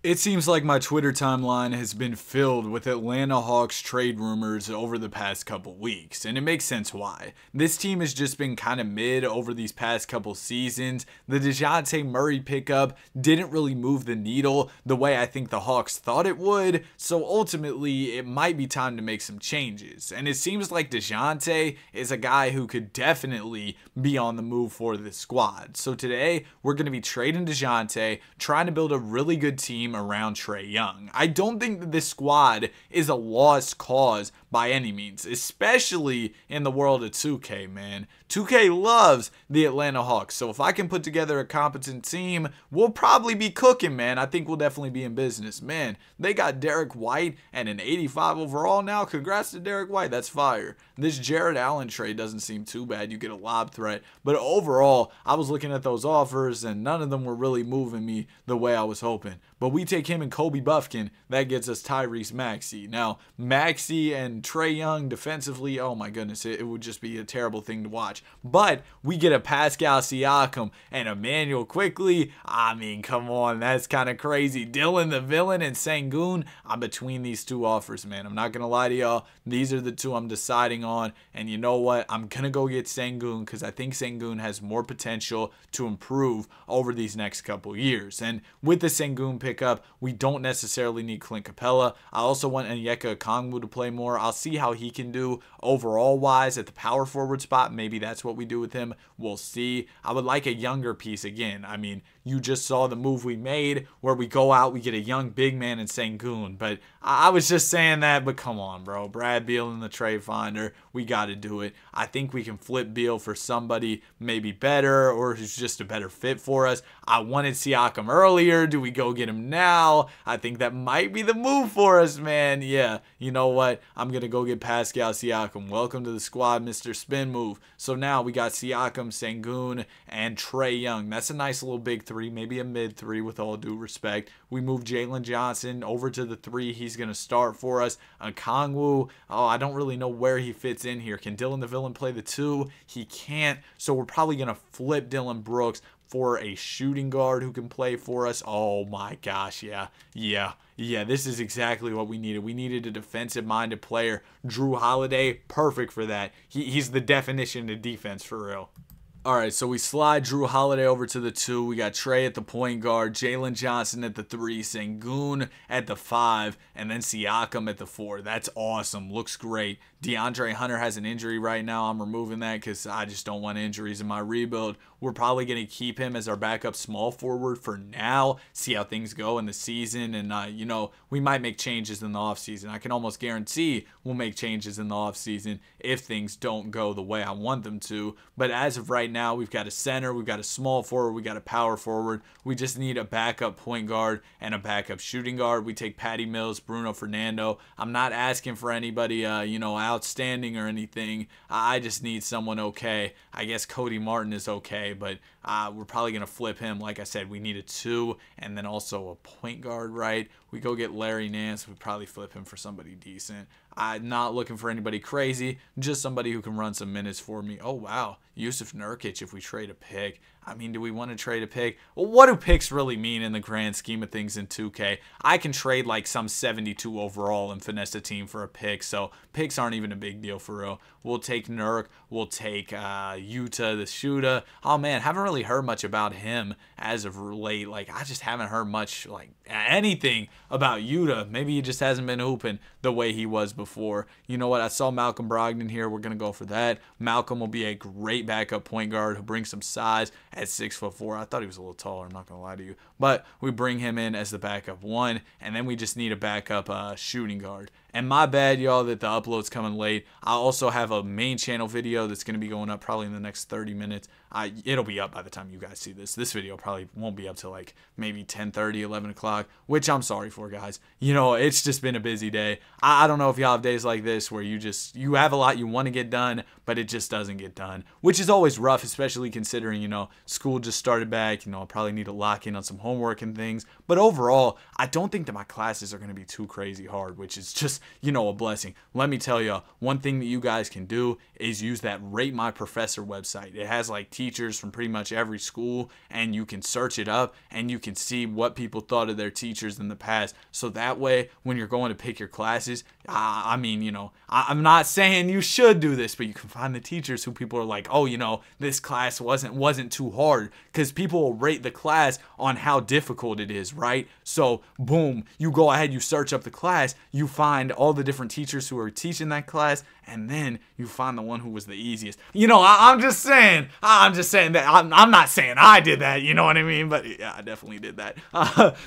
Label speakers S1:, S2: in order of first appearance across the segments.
S1: It seems like my Twitter timeline has been filled with Atlanta Hawks trade rumors over the past couple weeks, and it makes sense why. This team has just been kind of mid over these past couple seasons. The DeJounte Murray pickup didn't really move the needle the way I think the Hawks thought it would, so ultimately it might be time to make some changes. And it seems like DeJounte is a guy who could definitely be on the move for this squad. So today we're going to be trading DeJounte, trying to build a really good team around Trae Young. I don't think that this squad is a lost cause by any means, especially in the world of 2K, man. 2K loves the Atlanta Hawks, so if I can put together a competent team, we'll probably be cooking, man. I think we'll definitely be in business. Man, they got Derek White and an 85 overall now. Congrats to Derek White. That's fire. This Jared Allen trade doesn't seem too bad. You get a lob threat, but overall, I was looking at those offers, and none of them were really moving me the way I was hoping. But we take him and Kobe Buffkin, that gets us Tyrese Maxey. Now, Maxey and Trae Young defensively, oh my goodness, it would just be a terrible thing to watch. But we get a Pascal Siakam and Emmanuel Quickley. I mean, come on, that's kind of crazy. Dylan the Villain and Sengun, I'm between these two offers, man. I'm not going to lie to y'all. These are the two I'm deciding on. And you know what? I'm going to go get Sengun because I think Sengun has more potential to improve over these next couple years. And with the Sengun pickup, we don't necessarily need Clint Capella. I also want Onyeka Okongwu to play more. I'll see how he can do overall wise at the power forward spot. Maybe that's what we do with him. We'll see. I would like a younger piece again. I mean, you just saw the move we made where we go out, we get a young big man in Sengun. But I was just saying that, but come on, bro. Brad Beal in the trade finder. We got to do it. I think we can flip Beal for somebody maybe better or who's just a better fit for us. I wanted Siakam earlier. Do we go get him now? I think that might be the move for us, man. Yeah, you know what? I'm going to go get Pascal Siakam. Welcome to the squad, Mr. Spin Move. So now we got Siakam, Sengun, and Trae Young. That's a nice little big three, maybe a mid three with all due respect. We move Jalen Johnson over to the three. He's going to start for us. Okongwu, oh, I don't really know where he fits in here. Can Dylan the Villain play the two? He can't. So we're probably going to flip Dylan Brooks for a shooting guard who can play for us. Oh my gosh, yeah, this is exactly what we needed. We needed a defensive-minded player. Drew Holiday, perfect for that. He's the definition of defense for real. All right, so we slide Drew Holiday over to the 2. We got Trae at the point guard, Jalen Johnson at the 3, Sengun at the 5, and then Siakam at the 4. That's awesome. Looks great. DeAndre Hunter has an injury right now. I'm removing that because I just don't want injuries in my rebuild. We're probably going to keep him as our backup small forward for now, see how things go in the season, and, you know, we might make changes in the offseason. I can almost guarantee we'll make changes in the offseason if things don't go the way I want them to. But as of right now, we've got a center, we've got a small forward, we got a power forward. We just need a backup point guard and a backup shooting guard. We take Patty Mills, Bruno Fernando. I'm not asking for anybody, you know, outstanding or anything. I just need someone okay. I guess Cody Martin is okay, but we're probably going to flip him. Like I said, we need a 2 and then also a point guard, right? We go get Larry Nance. We probably flip him for somebody decent. I'm not looking for anybody crazy, just somebody who can run some minutes for me. Oh, wow. Yusuf Nurkic if we trade a pick. I mean, do we want to trade a pick? Well, what do picks really mean in the grand scheme of things in 2K? I can trade like some 72 overall and finesse a team for a pick, so picks aren't even a big deal for real. We'll take Nurk. We'll take Yuta the shooter. Oh, man, haven't really heard much about him as of late. Like, I just haven't heard much, like, anything about Yuta. Maybe he just hasn't been hooping the way he was before. You know what? I saw Malcolm Brogdon here. We're going to go for that. Malcolm will be a great backup point guard who brings some size at 6'4". I thought he was a little taller. I'm not going to lie to you. But we bring him in as the backup 1, and then we just need a backup shooting guard. And my bad, y'all, that the upload's coming late. I also have a main channel video that's going to be going up probably in the next 30 minutes. It'll be up by the time you guys see this. This video probably won't be up till like maybe 10:30, 11 o'clock, which I'm sorry for, guys. You know, it's just been a busy day. I don't know if y'all have days like this where you have a lot you want to get done, but it just doesn't get done, which is always rough, especially considering, you know, school just started back. You know, I'll probably need to lock in on some homework and things. But overall, I don't think that my classes are going to be too crazy hard, which is just a blessing. Let me tell you, one thing that you guys can do is use that Rate My Professor website. It has like teachers from pretty much every school, and you can search it up and you can see what people thought of their teachers in the past. So that way, when you're going to pick your classes, I'm not saying you should do this, but you can find the teachers who people are like, oh, this class wasn't too hard, because people will rate the class on how difficult it is, right? So boom, you go ahead, you search up the class, you find all the different teachers who are teaching that class, and then you find the one who was the easiest. I'm just saying that I'm not saying I did that, you know what I mean? But yeah, I definitely did that.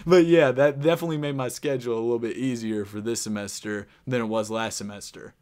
S1: But yeah, that definitely made my schedule a little bit easier for this semester than it was last semester.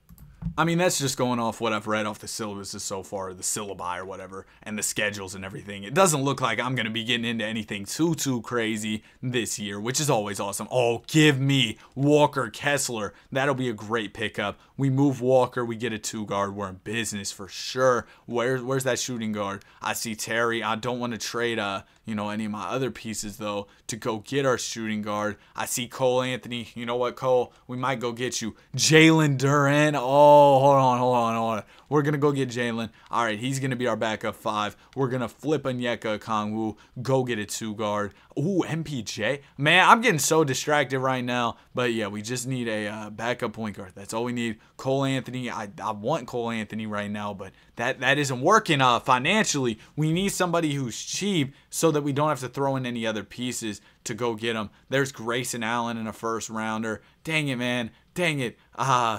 S1: I mean, that's just going off what I've read off the syllabuses so far, the syllabi or whatever, and the schedules and everything. It doesn't look like I'm going to be getting into anything too crazy this year, which is always awesome. Oh, give me Walker Kessler. That'll be a great pickup. We move Walker, we get a 2-guard. We're in business for sure. Where's that shooting guard? I see Terry. I don't want to trade any of my other pieces, though, to go get our shooting guard. I see Cole Anthony. You know what, Cole? We might go get you. Jalen Duren. Oh, hold on. We're going to go get Jalen. All right, he's going to be our backup 5. We're going to flip Onyeka Okongwu, go get a 2-guard. Ooh, MPJ. Man, I'm getting so distracted right now. But yeah, we just need a backup point guard. That's all we need. Cole Anthony. I want Cole Anthony right now, but that isn't working financially. We need somebody who's cheap so that we don't have to throw in any other pieces to go get him. There's Grayson Allen in a first rounder. Dang it, man. Dang it.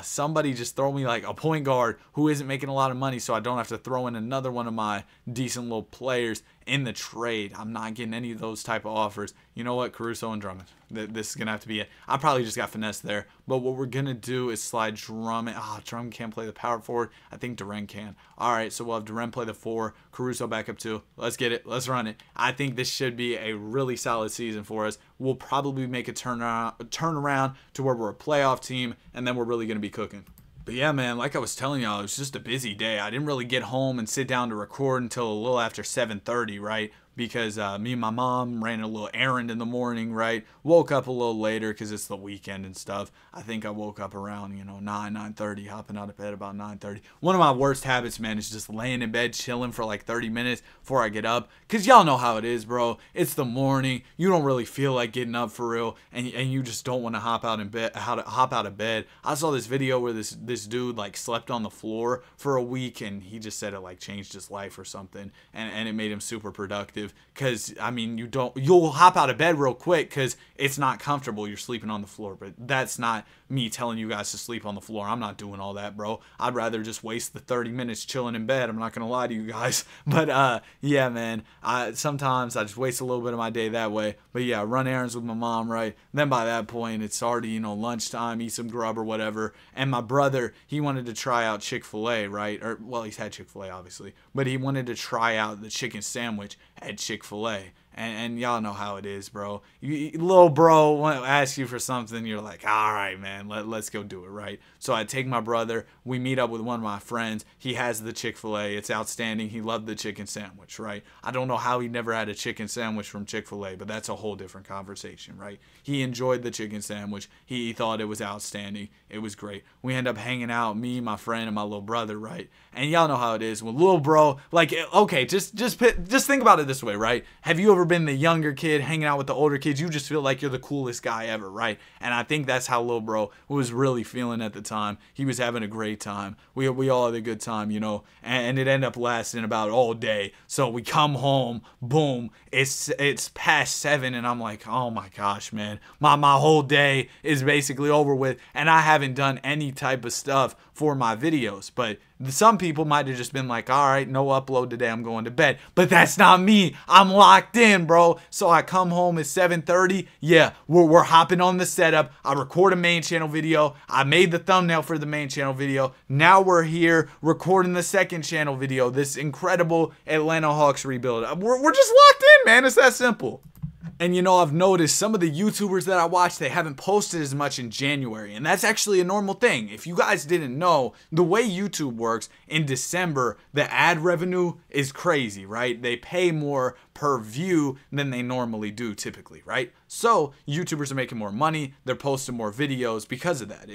S1: Somebody just throw me like a point guard who isn't making a lot of money, so I don't have to throw in another one of my decent little players in the trade. I'm not getting any of those type of offers. You know what? Caruso and Drummond. This is going to have to be it. I probably just got finessed there. But what we're going to do is slide Drummond. Drummond can't play the power forward. I think Duren can. All right, so we'll have Duren play the 4. Caruso back up 2. Let's get it. Let's run it. I think this should be a really solid season for us. We'll probably make a turn around to where we're a playoff team, and then we're really going to be cooking. But yeah, man, like I was telling y'all, it was just a busy day. I didn't really get home and sit down to record until a little after 7:30, right? Because me and my mom ran a little errand in the morning, right? Woke up a little later because it's the weekend and stuff. I think I woke up around, 9:30, hopping out of bed about 9:30. One of my worst habits, man, is just laying in bed chilling for like 30 minutes before I get up. Because y'all know how it is, bro. It's the morning. You don't really feel like getting up for real. And you just don't want to hop out of bed. I saw this video where this dude like slept on the floor for a week, and he just said it like changed his life or something. And it made him super productive. Because, I mean, you'll hop out of bed real quick because it's not comfortable. You're sleeping on the floor. But that's not me telling you guys to sleep on the floor. I'm not doing all that, bro. I'd rather just waste the 30 minutes chilling in bed. I'm not going to lie to you guys. But, yeah, man, sometimes I just waste a little bit of my day that way. But, yeah, run errands with my mom, right? Then by that point, it's already, lunchtime, eat some grub or whatever. And my brother, he wanted to try out Chick-fil-A, right? Well, he's had Chick-fil-A, obviously. But he wanted to try out the chicken sandwich at Chick-fil-A. And y'all know how it is, bro. Little bro asks you for something, you're like, all right, man, let's go do it, right? So I take my brother. We meet up with one of my friends. He has the Chick-fil-A. It's outstanding. He loved the chicken sandwich, right? I don't know how he never had a chicken sandwich from Chick-fil-A, but that's a whole different conversation, right? He enjoyed the chicken sandwich. He thought it was outstanding. It was great. We end up hanging out, me, my friend, and my little brother, right? And y'all know how it is. When little bro, like, okay, just think about it this way, right? Have you ever been the younger kid hanging out with the older kids? You just feel like you're the coolest guy ever, right? And I think that's how little bro was really feeling at the time. He was having a great time. We all had a good time, and it ended up lasting about all day. So we come home, boom, it's past 7, and I'm like, oh my gosh, man, my whole day is basically over with, and I haven't done any type of stuff for my videos. But some people might have just been like, all right, no upload today, I'm going to bed. But that's not me. I'm locked in, bro. So I come home at 7:30. Yeah, we're hopping on the setup. I record a main channel video. I made the thumbnail for the main channel video. Now we're here recording the second channel video, this incredible Atlanta Hawks rebuild. We're just locked in, man. It's that simple. And you know, I've noticed some of the YouTubers that I watch, they haven't posted as much in January. And that's actually a normal thing. If you guys didn't know, the way YouTube works, in December, the ad revenue is crazy, right? They pay more per view than they normally do typically, right? So YouTubers are making more money. They're posting more videos because of that.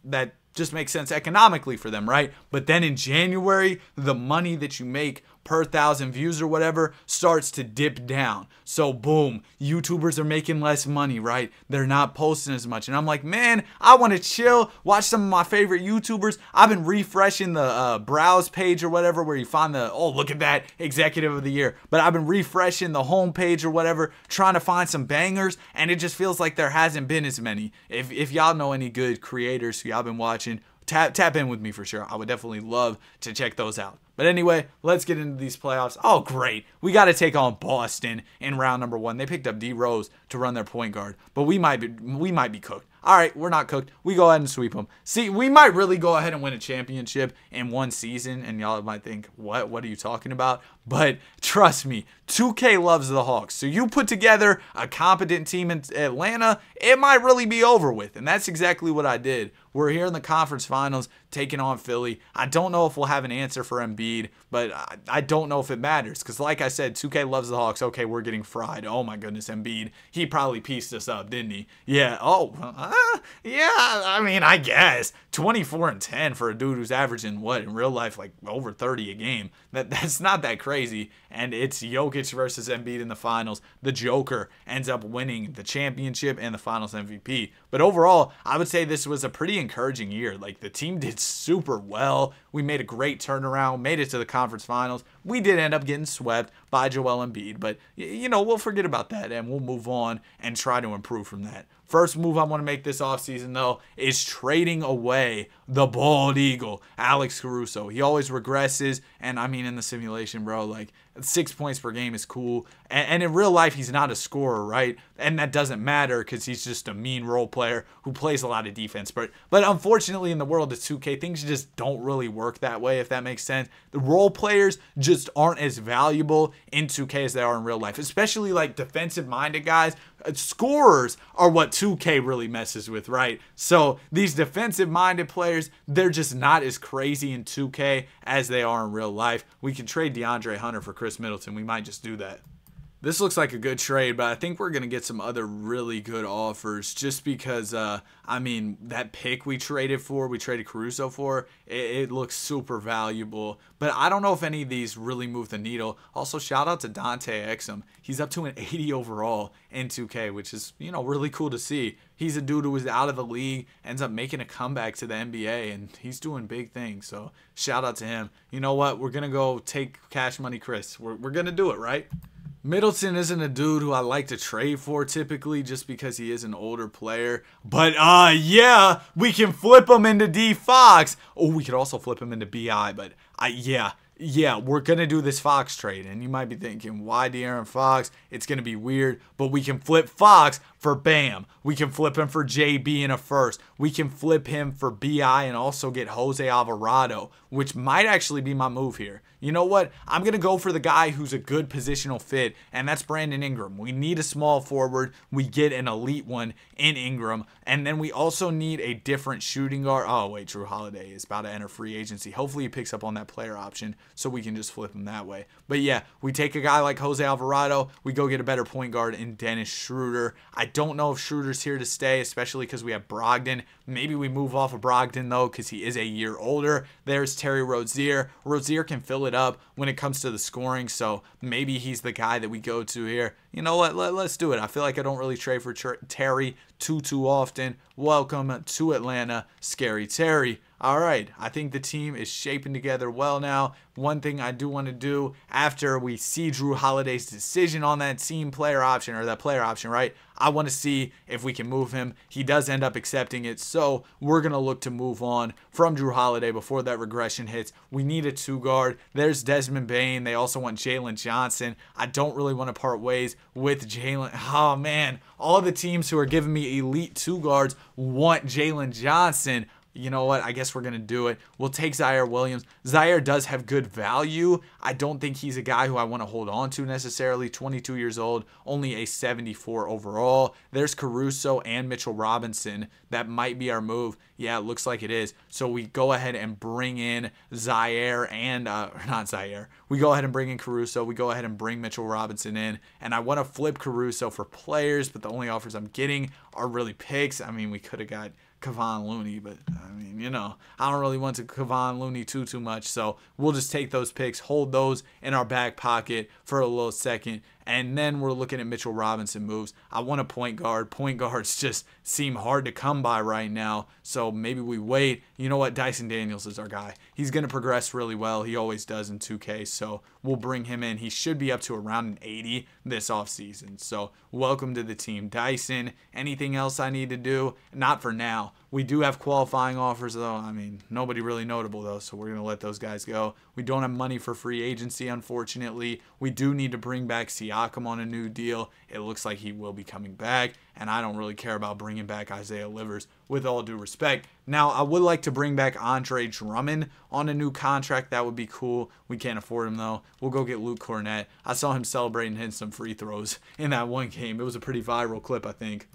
S1: That just makes sense economically for them, right? But then in January, the money that you make per 1,000 views or whatever starts to dip down. So boom, YouTubers are making less money, right? They're not posting as much. And I'm like, man, I want to chill, watch some of my favorite YouTubers. I've been refreshing the browse page or whatever where you find the, oh, look at that, executive of the year. But I've been refreshing the home page or whatever, trying to find some bangers, and it just feels like there hasn't been as many. If y'all know any good creators who y'all been watching, tap in with me for sure. I would definitely love to check those out. But anyway, let's get into these playoffs. Oh, great. We got to take on Boston in round number 1. They picked up D Rose to run their point guard, but we might be cooked. All right, we're not cooked. We go ahead and sweep them. See, we might really go ahead and win a championship in one season, and y'all might think, what are you talking about? But trust me, 2K loves the Hawks. So you put together a competent team in Atlanta, it might really be over with. And that's exactly what I did. We're here in the conference finals taking on Philly. I don't know if we'll have an answer for Embiid, but I don't know if it matters. Because like I said, 2K loves the Hawks. Okay, we're getting fried. Oh my goodness, Embiid. He probably pieced us up, didn't he? Yeah. Oh, yeah. I mean, I guess 24 and 10 for a dude who's averaging what in real life, like over 30 a game. That's not that crazy. And it's Jokic versus Embiid in the finals. The Joker ends up winning the championship and the finals MVP. But overall, I would say this was a pretty encouraging year. Like, the team did super well. We made a great turnaround, made it to the conference finals. We did end up getting swept by Joel Embiid, but you know, we'll forget about that and we'll move on and try to improve from that. First move I want to make this offseason, though, is trading away the bald eagle, Alex Caruso. He always regresses, and I mean, in the simulation, bro, like, 6 points per game is cool. And in real life, he's not a scorer, right? And that doesn't matter because he's just a mean role player who plays a lot of defense. But unfortunately, in the world of 2K, things just don't really work that way, if that makes sense. The role players just aren't as valuable in 2K as they are in real life, especially like defensive-minded guys. Scorers are what 2K really messes with, right? So these defensive-minded players, they're just not as crazy in 2K as they are in real life. We can trade DeAndre Hunter for Chris Middleton. We might just do that. This looks like a good trade, but I think we're going to get some other really good offers just because, I mean, that pick we traded Caruso for, it looks super valuable. But I don't know if any of these really move the needle. Also, shout out to Dante Exum. He's up to an 80 overall in 2K, which is, you know, really cool to see. He's a dude who was out of the league, ends up making a comeback to the NBA, and he's doing big things. So shout out to him. You know what? We're going to go take Cash Money Chris. We're going to do it, right? Middleton isn't a dude who I like to trade for typically just because he is an older player. But, yeah, we can flip him into D Fox. Oh, we could also flip him into BI, but yeah, we're going to do this Fox trade. And you might be thinking, why De'Aaron Fox? It's going to be weird, but we can flip Fox for Bam. We can flip him for JB in a first. We can flip him for BI and also get Jose Alvarado, which might actually be my move here. You know what? I'm going to go for the guy who's a good positional fit, and that's Brandon Ingram. We need a small forward. We get an elite one in Ingram, and then we also need a different shooting guard. Oh, wait, Drew Holiday is about to enter free agency. Hopefully he picks up on that player option so we can just flip him that way. But yeah, we take a guy like Jose Alvarado. We go get a better point guard in Dennis Schroeder. I don't know if Schroeder's here to stay, especially because we have Brogdon. Maybe we move off of Brogdon, though, because he is a year older. There's Terry Rozier. Rozier can fill it up when it comes to the scoring, so maybe he's the guy that we go to here. You know what? Let's do it. I feel like I don't really trade for Terry too often. Welcome to Atlanta, Scary Terry. All right, I think the team is shaping together well now. One thing I do want to do after we see Drew Holiday's decision on that team player option, or that player option, right? I want to see if we can move him. He does end up accepting it, so we're going to look to move on from Drew Holiday before that regression hits. We need a 2-guard. There's Desmond Bane. They also want Jalen Johnson. I don't really want to part ways with Jalen. Oh, man. All the teams who are giving me elite 2 guards want Jalen Johnson. you know what, I guess we're going to do it. We'll take Zaire Williams. Zaire does have good value. I don't think he's a guy who I want to hold on to necessarily. 22 years old, only a 74 overall. There's Caruso and Mitchell Robinson. That might be our move. Yeah, it looks like it is. So we go ahead and bring in Zaire and, not Zaire. We go ahead and bring in Caruso. We go ahead and bring Mitchell Robinson in. And I want to flip Caruso for players, but the only offers I'm getting are really picks. I mean, we could have got Kevon Looney, but I mean, you know, I don't really want to Kevon Looney too much, so we'll just take those picks, hold those in our back pocket for a little second, and then we're looking at Mitchell Robinson moves. I want a point guard. Point guards just seem hard to come by right now, so maybe we wait. You know what? Dyson Daniels is our guy. He's going to progress really well. He always does in 2K, so we'll bring him in. He should be up to around an 80 this offseason, so welcome to the team, Dyson. Anything else I need to do? Not for now. We do have qualifying offers, though. I mean, nobody really notable, though, so we're going to let those guys go. We don't have money for free agency, unfortunately. We do need to bring back Siakam on a new deal. It looks like he will be coming back, and I don't really care about bringing back Isaiah Livers, with all due respect. Now, I would like to bring back Andre Drummond on a new contract. That would be cool. We can't afford him, though. We'll go get Luke Cornett. I saw him celebrating hitting some free throws in that one game. It was a pretty viral clip, I think.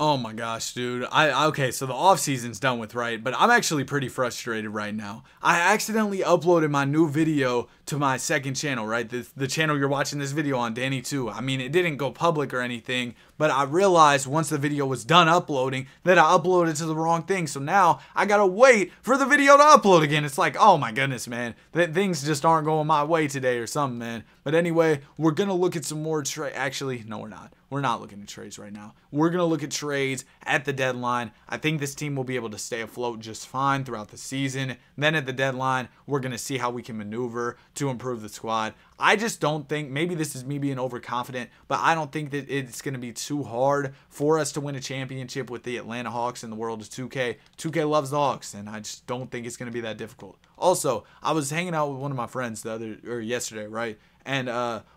S1: Oh my gosh, dude. Okay, so the offseason's done with, right? But I'm actually pretty frustrated right now. I accidentally uploaded my new video to my second channel, right? The channel you're watching this video on, Danny2. I mean, it didn't go public or anything, but I realized once the video was done uploading that I uploaded to the wrong thing. So now I gotta wait for the video to upload again. It's like, oh my goodness, man. That things just aren't going my way today or something, man. But anyway, we're gonna look at some more trades. Actually, no, we're not. We're not looking at trades right now. We're going to look at trades at the deadline. I think this team will be able to stay afloat just fine throughout the season. Then at the deadline, we're going to see how we can maneuver to improve the squad. I just don't think, maybe this is me being overconfident, but I don't think that it's going to be too hard for us to win a championship with the Atlanta Hawks in the world of 2K. 2K loves the Hawks, and I just don't think it's going to be that difficult. Also, I was hanging out with one of my friends yesterday, right? And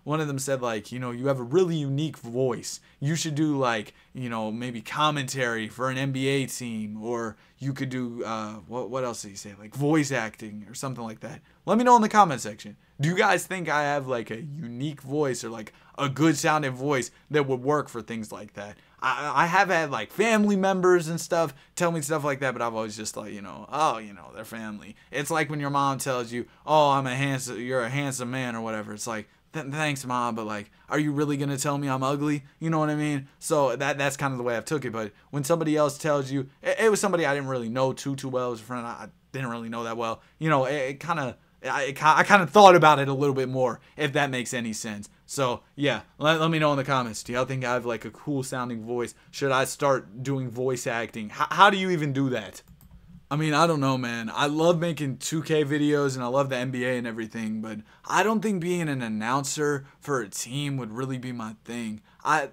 S1: one of them said, like, you know, you have a really unique voice. You should do, like, you know, maybe commentary for an NBA team. Or you could do, what else did he say? Like, voice acting or something like that. Let me know in the comment section. Do you guys think I have, like, a unique voice or, like, a good sounding voice that would work for things like that? I have had, like, family members and stuff tell me stuff like that, but I've always just, like, you know, oh, you know, they're family. It's like when your mom tells you, oh, you're a handsome man or whatever. It's like, thanks, Mom, but, like, are you really going to tell me I'm ugly? You know what I mean? So that's kind of the way I've took it. But when somebody else tells you, it was somebody I didn't really know too well. It was a friend I didn't really know that well. You know, I kind of thought about it a little bit more, if that makes any sense. So, yeah, let me know in the comments. Do y'all think I have, like, a cool sounding voice? Should I start doing voice acting? How do you even do that? I mean, I don't know, man. I love making 2K videos and I love the NBA and everything, but I don't think being an announcer for a team would really be my thing. I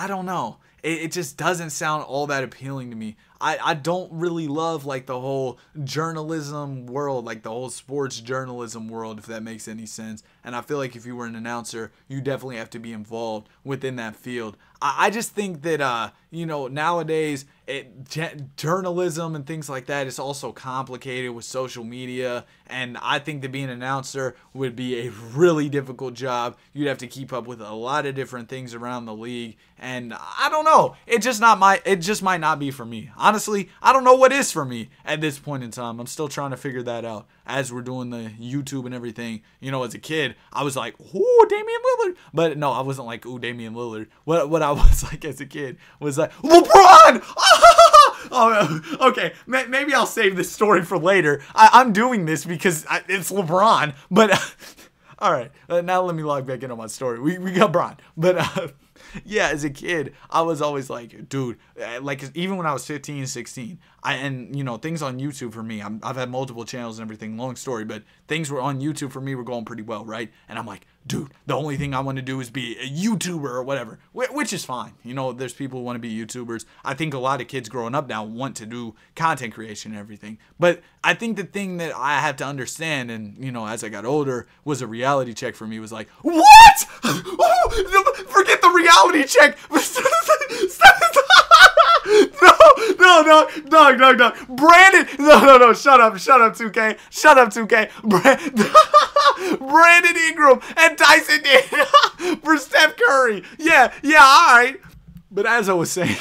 S1: don't know. It just doesn't sound all that appealing to me. I don't really love, like, the whole journalism world, like the whole sports journalism world, if that makes any sense. And I feel like if you were an announcer, you definitely have to be involved within that field. I just think that, you know, nowadays, journalism and things like that is also complicated with social media. And I think that being an announcer would be a really difficult job. You'd have to keep up with a lot of different things around the league. And I don't know. It just might not be for me. Honestly, I don't know what is for me at this point in time. I'm still trying to figure that out as we're doing the YouTube and everything. You know, as a kid, I was like, ooh, Damian Lillard. But no, I wasn't like, ooh, Damian Lillard. What I was like as a kid was like, LeBron! Oh, okay, maybe I'll save this story for later. I'm doing this because it's LeBron. But, all right, now let me log back in on my story. We got Bron. But, yeah, as a kid, I was always like, dude, like, even when I was 15, 16, and, you know, things on YouTube for me, I've had multiple channels and everything, long story, but things were on YouTube for me were going pretty well, right? And I'm like, dude, the only thing I want to do is be a YouTuber or whatever, which is fine. You know, there's people who want to be YouTubers. I think a lot of kids growing up now want to do content creation and everything. But I think the thing that I had to understand, and, you know, as I got older, was a reality check for me was like, what? Forget the reality check. Dog. Brandon, no. Shut up, 2K. Shut up, 2K. Brandon Ingram and Tyson Daniels for Steph Curry. Yeah, all right. But as I was saying,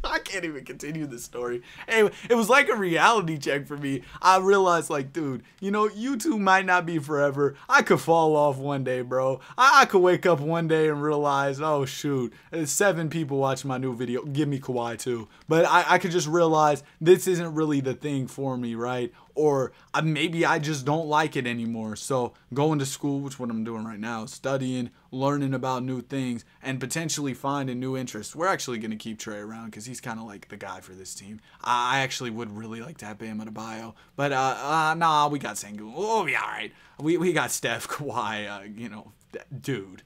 S1: I can't even continue this story. Anyway, it was like a reality check for me. I realized, like, dude, you know, YouTube might not be forever. I could fall off one day, bro. I could wake up one day and realize, oh, shoot, 7 people watching my new video. Give me Kawhi, too. But I could just realize this isn't really the thing for me, right? Or maybe I just don't like it anymore. So going to school, which is what I'm doing right now, studying, learning about new things, and potentially finding new interests. We're actually going to keep Trey around because he's kind of like the guy for this team. I actually would really like to have Bam Adebayo. But nah, we got Sengun. We'll be all right. We got Steph, Kawhi, you know, dude,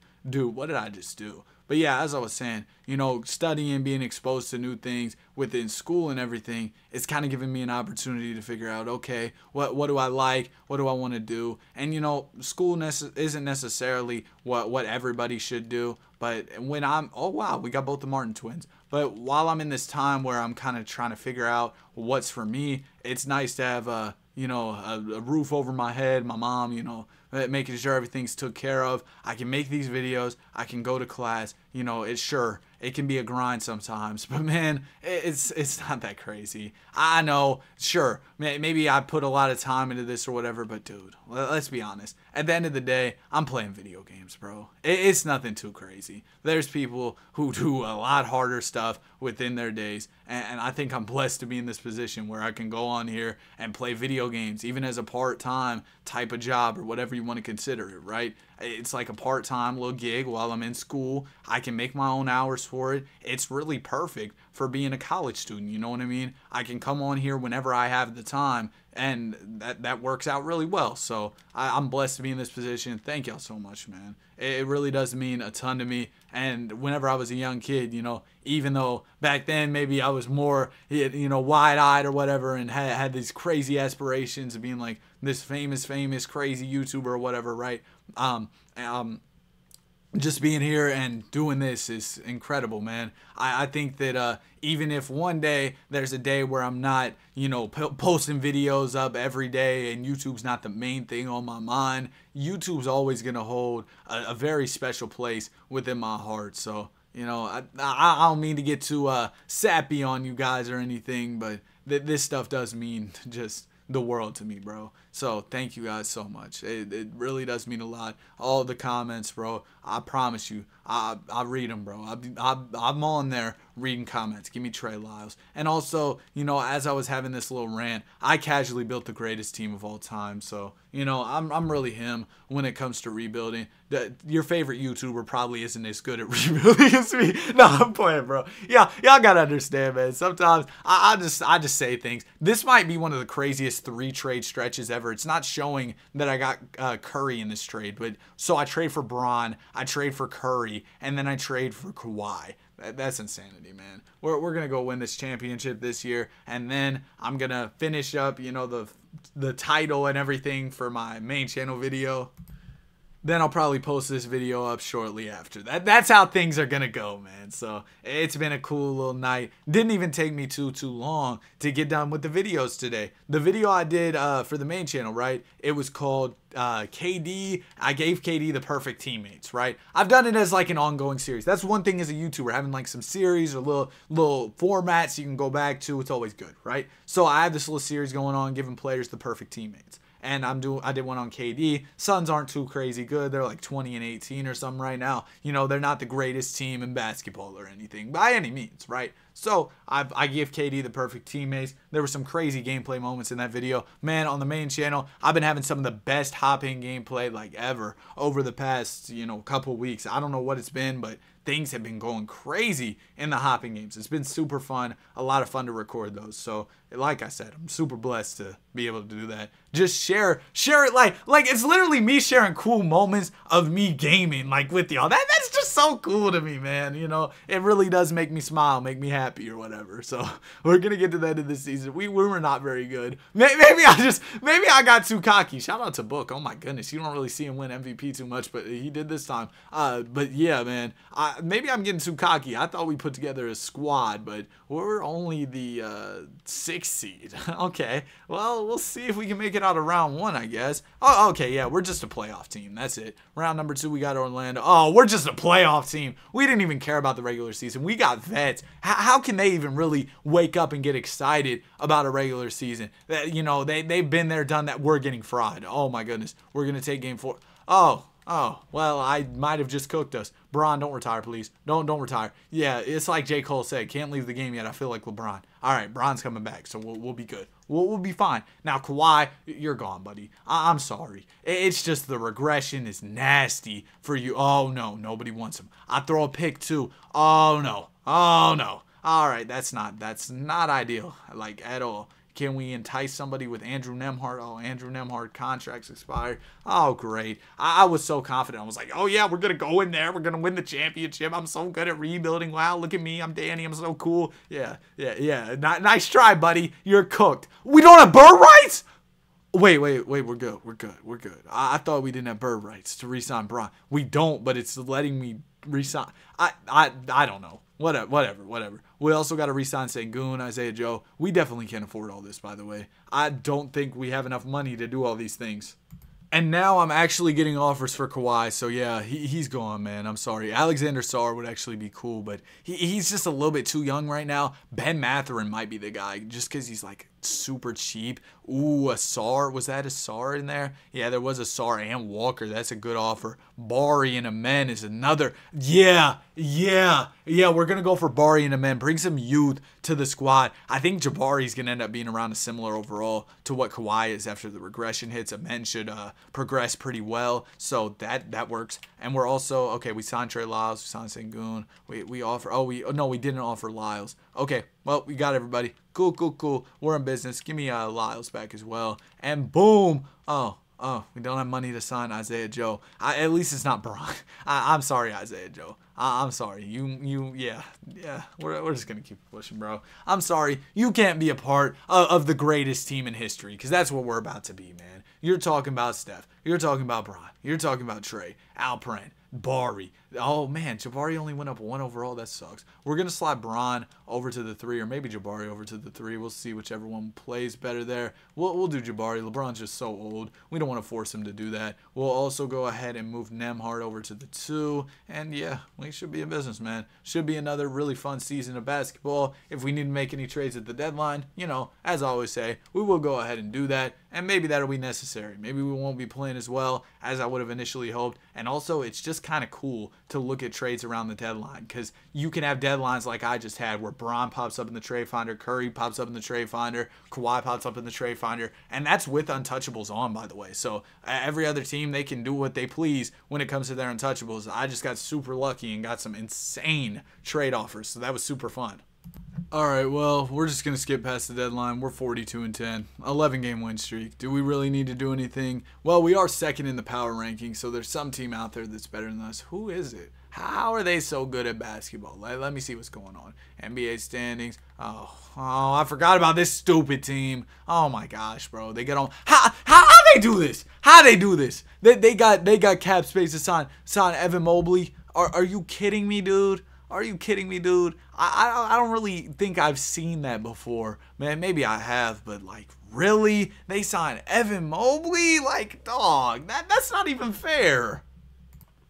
S1: what did I just do? But yeah, as I was saying, you know, studying, being exposed to new things within school and everything, it's kind of giving me an opportunity to figure out, okay, what do I like? What do I want to do? And, you know, school isn't necessarily what everybody should do. But when oh, wow, we got both the Martin twins. But while I'm in this time where I'm kind of trying to figure out what's for me, it's nice to have a roof over my head, my mom, you know, making sure everything's took care of. I can make these videos. I can go to class. You know, it can be a grind sometimes, but man, it's not that crazy. I know, sure, maybe I put a lot of time into this or whatever, but dude, let's be honest. At the end of the day, I'm playing video games, bro. It's nothing too crazy. There's people who do a lot harder stuff within their days, and I think I'm blessed to be in this position where I can go on here and play video games, even as a part-time type of job or whatever you want to consider it, right? It's like a part-time little gig while I'm in school. I can make my own hours for it. It's really perfect for being a college student, you know what I mean? I can come on here whenever I have the time, and that works out really well. So I'm blessed to be in this position. Thank y'all so much, man. It really does mean a ton to me. And whenever I was a young kid, you know, even though back then maybe I was more, you know, wide-eyed or whatever and had these crazy aspirations of being like this famous, crazy YouTuber or whatever, right? Just being here and doing this is incredible, man. I think that even if one day there's a day where I'm not, you know, posting videos up every day and YouTube's not the main thing on my mind, YouTube's always going to hold a very special place within my heart. So, you know, I don't mean to get too sappy on you guys or anything, but this stuff does mean just the world to me, bro. So thank you guys so much. It really does mean a lot. All the comments, bro. I promise you, I read them, bro. I'm on there reading comments. Give me Trey Lyles. And also, you know, as I was having this little rant, I casually built the greatest team of all time. So, you know, I'm really him when it comes to rebuilding. Your favorite YouTuber probably isn't as good at rebuilding as me. No, I'm playing, bro. Yeah, y'all gotta understand, man. Sometimes I just say things. This might be one of the craziest 3 trade stretches ever. It's not showing that I got Curry in this trade, but so I trade for Bron, I trade for Curry, and then I trade for Kawhi. That's insanity, man. We're gonna go win this championship this year, and then I'm gonna finish up, you know, the title and everything for my main channel video. Then I'll probably post this video up shortly after that. That's how things are gonna go, man. So it's been a cool little night. Didn't even take me too long to get done with the videos today. The video I did for the main channel, right? It was called KD. I gave KD the perfect teammates, right? I've done it as like an ongoing series. That's one thing as a YouTuber, having like some series or little formats you can go back to. It's always good, right? So I have this little series going on, giving players the perfect teammates. And I did one on KD. Suns aren't too crazy good. They're like 20 and 18 or something right now. You know, they're not the greatest team in basketball or anything by any means, right? So I give KD the perfect teammates. There were some crazy gameplay moments in that video. Man, on the main channel, I've been having some of the best hopping gameplay like ever over the past, you know, couple weeks. I don't know what it's been, but things have been going crazy in the hopping games. It's been super fun. A lot of fun to record those. So like I said, I'm super blessed to be able to do that. Just share it like it's literally me sharing cool moments of me gaming like with y'all. That's just so cool to me, man. You know, it really does make me smile, make me happy or whatever. So we're gonna get to the end of this season. We were not very good. Maybe I got too cocky. Shout out to Book. Oh my goodness, you don't really see him win MVP too much, but he did this time. But yeah, man, maybe I'm getting too cocky. I thought we put together a squad, but we're only the 6th seed. Okay, well, we'll see if we can make it out of round 1, I guess. Oh, okay, yeah, we're just a playoff team. That's it. Round number 2, we got Orlando. Oh, we're just a playoff team. We didn't even care about the regular season. We got vets. How can they even really wake up and get excited about a regular season? You know, they've been there, done that. We're getting fried. Oh, my goodness. We're going to take game 4. Oh, well, I might have just cooked us. Bron, don't retire, please. Don't retire. Yeah, it's like J. Cole said, can't leave the game yet. I feel like LeBron. All right, Bron's coming back, so we'll be good. We'll be fine. Now, Kawhi, you're gone, buddy. I'm sorry. It's just the regression is nasty for you. Oh, no, nobody wants him. I throw a pick, too. Oh, no. Oh, no. All right, that's not ideal, like, at all. Can we entice somebody with Andrew Nembhard? Oh, Andrew Nembhard contracts expired. Oh, great. I was so confident. I was like, oh, yeah, we're going to go in there. We're going to win the championship. I'm so good at rebuilding. Wow, look at me. I'm Danny. I'm so cool. Yeah. Nice try, buddy. You're cooked. We don't have bird rights? Wait. We're good. I thought we didn't have bird rights to re-sign Bron. We don't, but it's letting me re-sign. I don't know. Whatever. We also got to re-sign Sengun, Isaiah Joe. We definitely can't afford all this, by the way. I don't think we have enough money to do all these things. And now I'm actually getting offers for Kawhi, so yeah, he's gone, man. I'm sorry. Alexander Sarr would actually be cool, but he's just a little bit too young right now. Ben Mathurin might be the guy, just because he's like super cheap. Ooh, a Sarr. Was that a Sarr in there? Yeah, there was a Sarr and Walker. That's a good offer. Bari and Amen is another. Yeah. We're going to go for Bari and Amen. Bring some youth to the squad. I think Jabari's going to end up being around a similar overall to what Kawhi is after the regression hits. Amen should progress pretty well, so that works. And we're also, okay, we signed Trey Lyles, we signed Sengun. We didn't offer Lyles. Okay, well, we got everybody. Cool. We're in business. Give me Lyles back as well. And boom. Oh, we don't have money to sign Isaiah Joe. At least it's not Bron. I'm sorry, Isaiah Joe. I'm sorry. Yeah. We're just going to keep pushing, bro. I'm sorry. You can't be a part of the greatest team in history, because that's what we're about to be, man. You're talking about Steph. You're talking about Bron. You're talking about Trey, Alperen, Bari. Oh, man, Jabari only went up 1 overall. That sucks. We're going to slide Bron over to the 3, or maybe Jabari over to the 3. We'll see whichever one plays better there. We'll do Jabari. LeBron's just so old. We don't want to force him to do that. We'll also go ahead and move Nembhard over to the 2. And, yeah, we should be in business, man. Should be another really fun season of basketball. If we need to make any trades at the deadline, you know, as I always say, we will go ahead and do that. And maybe that'll be necessary. Maybe we won't be playing as well as I would have initially hoped. And also, it's just kind of cool to look at trades around the deadline, because you can have deadlines like I just had where Bron pops up in the trade finder, Curry pops up in the trade finder, Kawhi pops up in the trade finder, and that's with untouchables on, by the way. So every other team, they can do what they please when it comes to their untouchables. I just got super lucky and got some insane trade offers, so that was super fun. All right, well, we're just going to skip past the deadline. We're 42-10, 11-game win streak. Do we really need to do anything? Well, we are second in the power ranking, so there's some team out there that's better than us. Who is it? How are they so good at basketball? Let me see what's going on. NBA standings. Oh, I forgot about this stupid team. Oh my gosh, bro. They get on. How they do this? How they do this? They got cap space to sign Evan Mobley. Are you kidding me, dude? Are you kidding me, dude? I don't really think I've seen that before. Man, maybe I have, but like, really? They signed Evan Mobley? Like, dog, that's not even fair.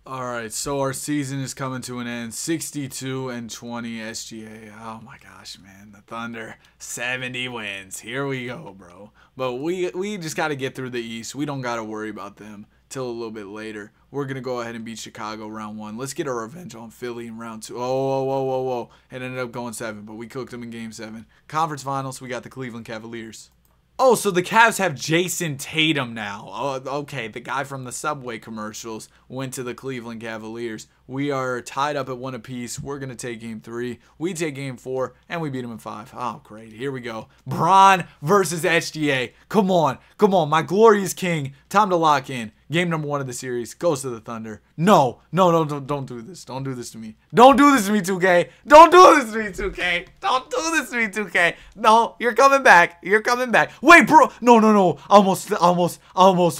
S1: All right, so our season is coming to an end. 62-20 SGA. Oh my gosh, man, the Thunder, 70 wins. Here we go, bro. But we just got to get through the East. We don't got to worry about them till a little bit later. We're going to go ahead and beat Chicago round 1. Let's get our revenge on Philly in round 2. Whoa. It ended up going 7, but we cooked them in game 7. Conference finals, we got the Cleveland Cavaliers. Oh, so the Cavs have Jason Tatum now. Oh, okay, the guy from the Subway commercials went to the Cleveland Cavaliers. We are tied up at 1 apiece. We're going to take game 3. We take game 4, and we beat them in 5. Oh, great. Here we go. Bron versus SGA. Come on. Come on. My glorious king. Time to lock in. Game number 1 of the series goes to the Thunder. No, don't do this. Don't do this to me. Don't do this to me, 2K. Don't do this to me, 2K. Don't do this to me, 2K. No, you're coming back. You're coming back. Wait, bro. No. Almost.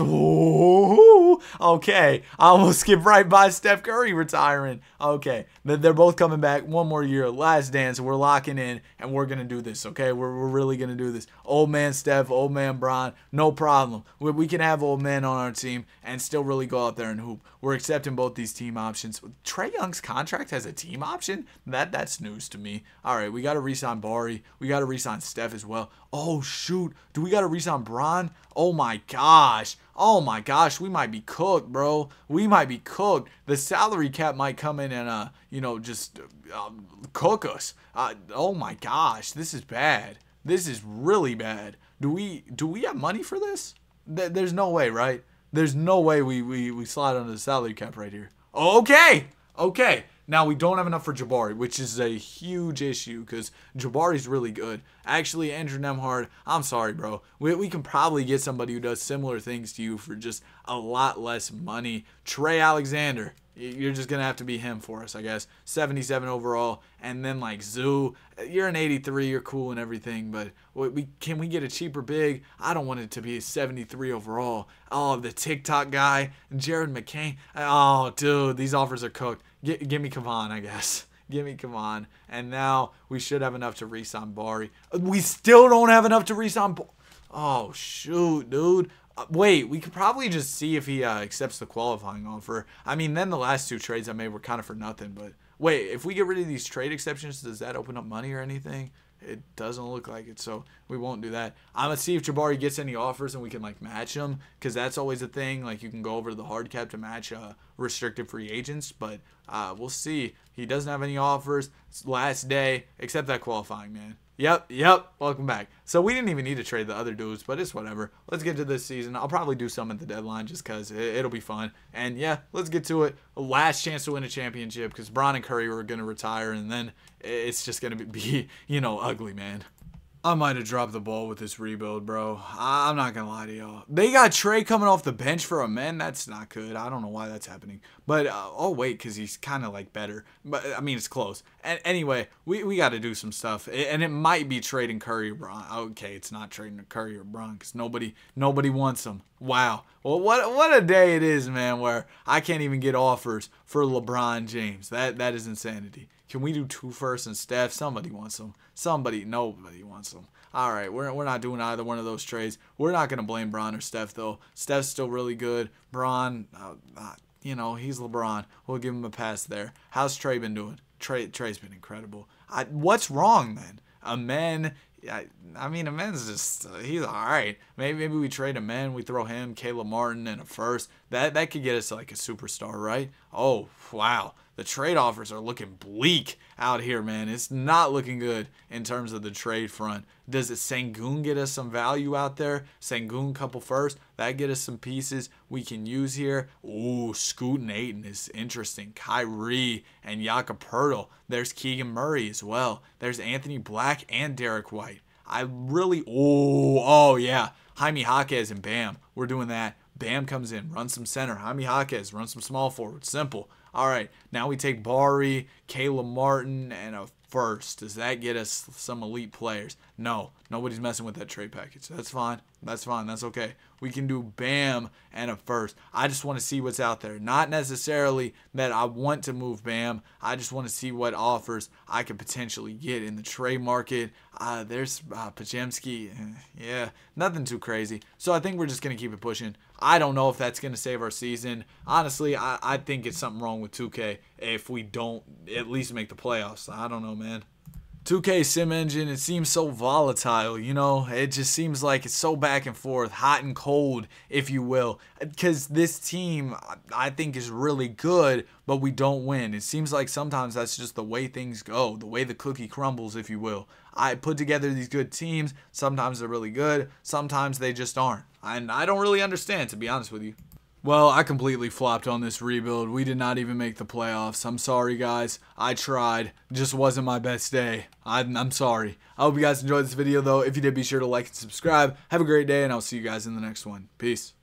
S1: Ooh, okay. I almost skipped right by Steph Curry retiring. Okay. They're both coming back. 1 more year. Last dance. We're locking in, and we're going to do this, okay? We're really going to do this. Old man Steph, old man Bron, no problem. We can have old men on our team and still really go out there and hoop. We're accepting both these team options. Trae Young's contract has a team option? That's news to me. All right, we got to re-sign Bari. We got to re-sign Steph as well. Oh, shoot. Do we got to re-sign Bron? Oh, my gosh. Oh, my gosh. We might be cooked, bro. We might be cooked. The salary cap might come in and, just cook us. Oh, my gosh. This is bad. This is really bad. Do we have money for this? There's no way, right? There's no way we slide under the salary cap right here. Okay. Now, we don't have enough for Jabari, which is a huge issue because Jabari's really good. Actually, Andrew Nembhard, I'm sorry, bro. We can probably get somebody who does similar things to you for just a lot less money. Trey Alexander, you're just going to have to be him for us, I guess. 77 overall. And then, like, Zoo, you're an 83. You're cool and everything. But can we get a cheaper big? I don't want it to be a 73 overall. Oh, the TikTok guy, Jared McCain. Oh, dude, these offers are cooked. Give me Kavan, I guess. Give me Kavan. And now we should have enough to re-sign Bari. We still don't have enough to re-sign Bari. Oh, shoot, dude. Wait, we could probably just see if he accepts the qualifying offer. I mean, then the last 2 trades I made were kind of for nothing. But wait, if we get rid of these trade exceptions, does that open up money or anything? It doesn't look like it, so we won't do that. I'm going to see if Jabari gets any offers and we can, like, match them, because that's always a thing. Like, you can go over to the hard cap to match restricted free agents, but we'll see. He doesn't have any offers. It's last day, except that qualifying, man. Yep. Welcome back. So we didn't even need to trade the other dudes, but it's whatever. Let's get to this season. I'll probably do some at the deadline just because it'll be fun. And, yeah, let's get to it. Last chance to win a championship because Bron and Curry were going to retire, and then it's just going to be ugly, man. I might have dropped the ball with this rebuild, bro. I'm not going to lie to y'all. They got Trey coming off the bench for a man. That's not good. I don't know why that's happening. But, oh, wait, because he's kind of, like, better. But, I mean, it's close. And anyway, we got to do some stuff. And it might be trading Curry or Bron. Okay, it's not trading Curry or Bron because nobody wants him. Wow. Well, what a day it is, man, where I can't even get offers for LeBron James. That is insanity. Can we do 2 firsts and Steph? Somebody wants them. Nobody wants them. All right, we're not doing either one of those trades. We're not going to blame Bron or Steph, though. Steph's still really good. Bron, he's LeBron. We'll give him a pass there. How's Trey been doing? Trey's been incredible. What's wrong, then? Amen's just, he's all right. Maybe we trade Amen. We throw him, Caleb Martin, and a first. That could get us like a superstar, right? Oh, wow. The trade offers are looking bleak out here, man. It's not looking good in terms of the trade front. Does it Sengun get us some value out there? Sengun couple first. That get us some pieces we can use here. Ooh, Scoot and Ayton is interesting. Kyrie and Jakob Poeltl. There's Keegan Murray as well. There's Anthony Black and Derek White. Oh yeah. Jaime Jaquez and Bam. We're doing that. Bam comes in, runs some center. Jaime Jaquez runs some small forward. Simple. All right, now we take Bari, Caleb Martin, and a first. Does that get us some elite players? No, nobody's messing with that trade package. That's fine. That's okay. We can do Bam and a first. I just want to see what's out there. Not necessarily that I want to move Bam. I just want to see what offers I could potentially get in the trade market. There's Pajemski. Yeah, nothing too crazy. So I think we're just going to keep it pushing. I don't know if that's going to save our season. Honestly, I think it's something wrong with 2K if we don't at least make the playoffs. I don't know, man. 2K Sim Engine, it seems so volatile, you know? It just seems like it's so back and forth, hot and cold, if you will. Because this team, I think, is really good, but we don't win. It seems like sometimes that's just the way things go, the way the cookie crumbles, if you will. I put together these good teams. Sometimes they're really good, sometimes they just aren't. And I don't really understand, to be honest with you. Well, I completely flopped on this rebuild. We did not even make the playoffs. I'm sorry, guys. I tried. Just wasn't my best day. I'm sorry. I hope you guys enjoyed this video, though. If you did, be sure to like and subscribe. Have a great day, and I'll see you guys in the next one. Peace.